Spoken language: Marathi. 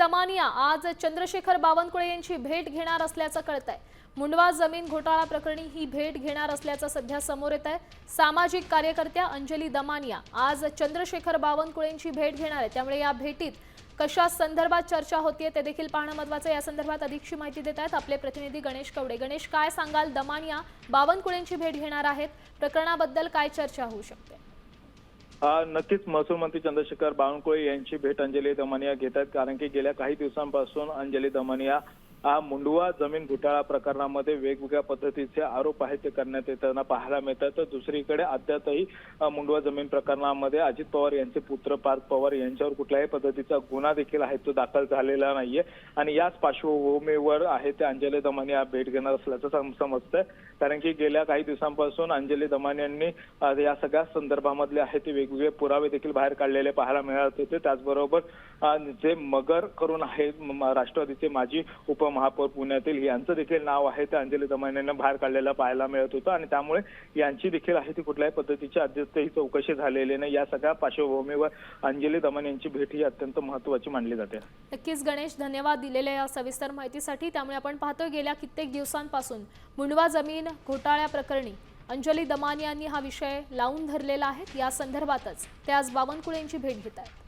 दमानिया आज चंद्रशेखर बावनकुळे यांची भेट घेणार असल्याचं कळतंय। मुंडवा जमीन घोटाळा प्रकरणी ही भेट घेणार असल्याचं सध्या समोर येत आहे। सामाजिक कार्यकर्त्या अंजली दमानिया आज चंद्रशेखर बावनकुळेंची भेट घेणार आहे, त्यामुळे या भेटीत कशा संदर्भात चर्चा होतीये ते देखील पाहणं महत्त्वाचं आहे। या संदर्भात अधिकची माहिती देत आहेत आपले प्रतिनिधी गणेश कवडे। गणेश, काय सांगाल? दमानिया बावनकुळेंची भेट घेणार आहेत, प्रकरणाबद्दल काय चर्चा होऊ शकते? नक्कीच महसूल मंत्री चंद्रशेखर बावनकुळे यांची भेट अंजली दमानिया घेत आहेत, कारण की गेल्या काही दिवसांपासून अंजली दमानिया मुंडवा जमीन घोटाळा प्रकरणामध्ये वेगवेगळ्या पद्धतीचे आरोप आहेत ते करण्यात येताना पाहायला मिळतात। तर दुसरीकडे अद्यापही मुंडवा जमीन प्रकरणामध्ये अजित पवार यांचे पुत्र पार्थ पवार यांच्यावर कुठल्याही पद्धतीचा गुन्हा देखील आहे तो दाखल झालेला नाहीये आणि याच पार्श्वभूमीवर आहे ते अंजली दमानिया भेट घेणार असल्याचं समजतंय, कारण की गेल्या काही दिवसांपासून अंजली दमानियांनी या सगळ्या संदर्भामधले आहे ते वेगवेगळे पुरावे देखील बाहेर काढलेले पाहायला मिळत होते। त्याचबरोबर जे मगर करून आहेत राष्ट्रवादीचे माजी उपमहापौर पुण्यातील यांचं देखील नाव आहे ते अंजली दमानियांना बाहेर काढलेलं पाहायला मिळत होतं आणि त्यामुळे यांची देखील आहे ती कुठल्याही पद्धतीची अद्यापही चौकशी झालेली नाही। या सगळ्या पार्श्वभूमीवर अंजली दमानियांची भेट ही अत्यंत महत्त्वाची मानली जाते। नक्कीच गणेश, धन्यवाद दिलेल्या या सविस्तर माहितीसाठी। त्यामुळे आपण पाहतोय गेल्या कित्येक दिवसांपासून मुंडवा जमीन घोटाळ्या प्रकरणी अंजली दमानियांनी हा विषय लावून धरलेला आहे। या संदर्भातच ते आज बावनकुळे यांची भेट घेत आहेत।